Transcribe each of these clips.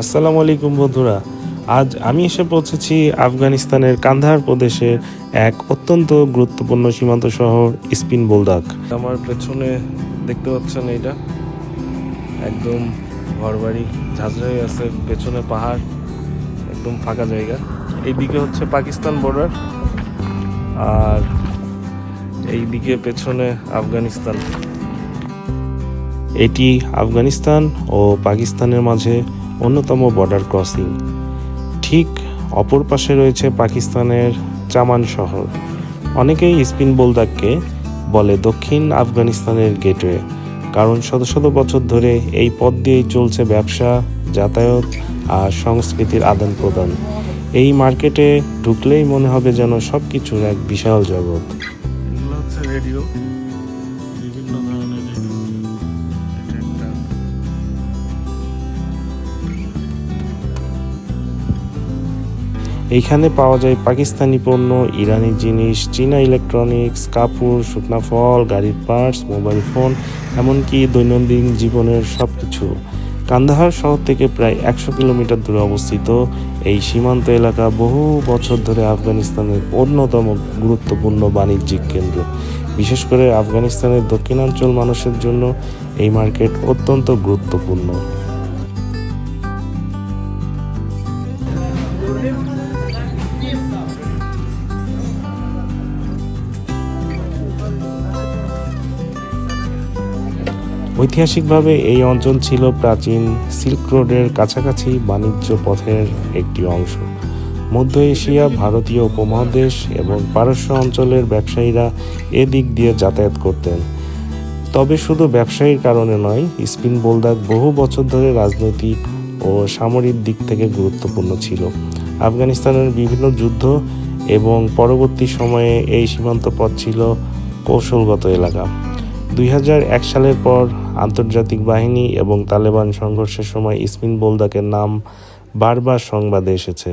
আসসালামু আলাইকুম বন্ধুরা। আজ আমি এসে পৌঁছেছি আফগানিস্তানের কান্দাহার প্রদেশে এক অত্যন্ত গুরুত্বপূর্ণ সীমান্ত শহর স্পিন বোলদাক। আমার পেছনে দেখতে পাচ্ছেন এইটা একদম ঘরবাড়ি ঝাঁঝরাই আছে, পেছনে পাহাড়, একদম ফাঁকা জায়গা। এইদিকে হচ্ছে পাকিস্তান বর্ডার আর এইদিকে পেছনে আফগানিস্তান। এটি আফগানিস্তান ও পাকিস্তানের মাঝে অন্যতম বর্ডার ক্রসিং। ঠিক অপর পাশে রয়েছে পাকিস্তানের চামান শহর। অনেকেই স্পিন বোলদাককে বলে দক্ষিণ আফগানিস্তানের গেটওয়ে, কারণ শত শত বছর ধরে এই পথ দিয়েই চলছে ব্যবসা, যাতায়াত আর সংস্কৃতির আদান প্রদান। এই মার্কেটে ঢুকলেই মনে হবে যেন সব কিছুর এক বিশাল জগৎ। এগুলো হচ্ছে রেডিও, বিভিন্ন ধরনের রেডিও। এইখানে পাওয়া যায় পাকিস্তানি পণ্য, ইরানি জিনিস, চীনা ইলেকট্রনিক্স, কাপড়, শুকনা ফল, গাড়ির পার্টস, মোবাইল ফোন, এমনকি দৈনন্দিন জীবনের সব কিছু। কান্দাহার শহর থেকে প্রায় 100 কিলোমিটার দূরে অবস্থিত এই সীমান্ত এলাকা বহু বছর ধরে আফগানিস্তানের অন্যতম গুরুত্বপূর্ণ বাণিজ্যিক কেন্দ্র। বিশেষ করে আফগানিস্তানের দক্ষিণাঞ্চল মানুষের জন্য এই মার্কেট অত্যন্ত গুরুত্বপূর্ণ। ঐতিহাসিকভাবে এই অঞ্চল ছিল প্রাচীন সিল্ক রোডের কাছাকাছি বাণিজ্য পথের একটি অংশ। মধ্য এশিয়া, ভারতীয় উপমহাদেশ এবং পারস্য অঞ্চলের ব্যবসায়ীরা এদিক দিয়ে যাতায়াত করতেন। তবে শুধু ব্যবসায়ীর কারণে নয়, স্পিন বোলদাক বহু বছর ধরে রাজনৈতিক ও সামরিক দিক থেকে গুরুত্বপূর্ণ ছিল। আফগানিস্তানের বিভিন্ন যুদ্ধ এবং পরবর্তী সময়ে এই সীমান্ত পথ ছিল কৌশলগত এলাকা। 2001 সালের পর আন্তর্জাতিক বাহিনী এবং তালেবান সংঘর্ষের সময় স্পিন বোলদাকের নাম বারবার সংবাদে এসেছে,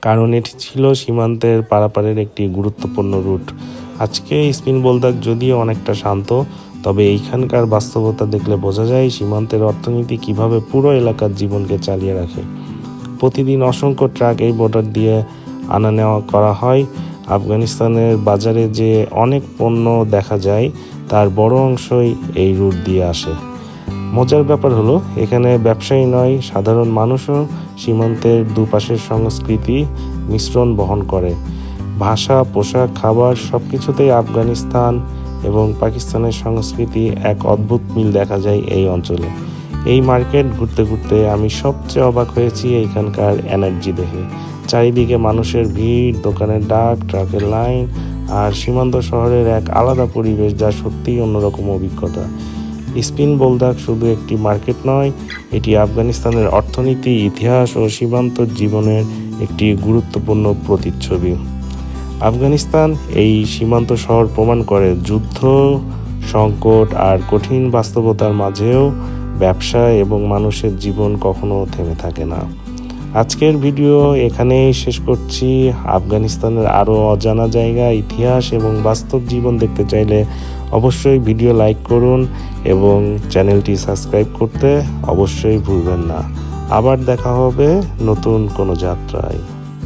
কারণ এটি ছিল সীমান্তের পারাপারের একটি গুরুত্বপূর্ণ রুট। আজকে স্পিন বোলদাক যদিও অনেকটা শান্ত, তবে এইখানকার বাস্তবতা দেখলে বোঝা যায় সীমান্তের অর্থনীতি কিভাবে পুরো এলাকার জীবনকে চালিয়ে রাখে। প্রতিদিন অসংখ্য ট্রাক এই বর্ডার দিয়ে আনা নেওয়া করা হয়। আফগানিস্তানের বাজারে যে অনেক পণ্য দেখা যায় তার বড় অংশই এই রুট দিয়ে আসে। মজার ব্যাপার হলো, এখানে ব্যবসায়ী নয়, সাধারণ মানুষও সীমান্তের দুপাশের সংস্কৃতি মিশ্রণ বহন করে। ভাষা, পোশাক, খাবার সব কিছুতেই আফগানিস্তান এবং পাকিস্তানের সংস্কৃতি এক অদ্ভুত মিল দেখা যায় এই অঞ্চলে। এই মার্কেট ঘুরতে ঘুরতে আমি সবচেয়ে অবাক হয়েছি এইখানকার এনার্জি দেখে। চারিদিকে মানুষের ভিড়, দোকানের ডাক, ট্রাকের লাইন আর সীমান্ত শহরের এক আলাদা পরিবেশ, যা সত্যিই অন্যরকম অভিজ্ঞতা। স্পিন বোলদাক শুধু একটি মার্কেট নয়, এটি আফগানিস্তানের অর্থনীতি, ইতিহাস ও সীমান্ত জীবনের একটি গুরুত্বপূর্ণ প্রতিচ্ছবি। আফগানিস্তান এই সীমান্ত শহর প্রমাণ করে যুদ্ধ, সংকট আর কঠিন বাস্তবতার মাঝেও ব্যবসা এবং মানুষের জীবন কখনো থেমে থাকে না। আজকের ভিডিও এখানেই শেষ করছি। আফগানিস্তানের আরও অজানা জায়গা, ইতিহাস এবং বাস্তব জীবন দেখতে চাইলে অবশ্যই ভিডিও লাইক করুন এবং চ্যানেলটি সাবস্ক্রাইব করতে অবশ্যই ভুলবেন না। আবার দেখা হবে নতুন কোনো যাত্রায়।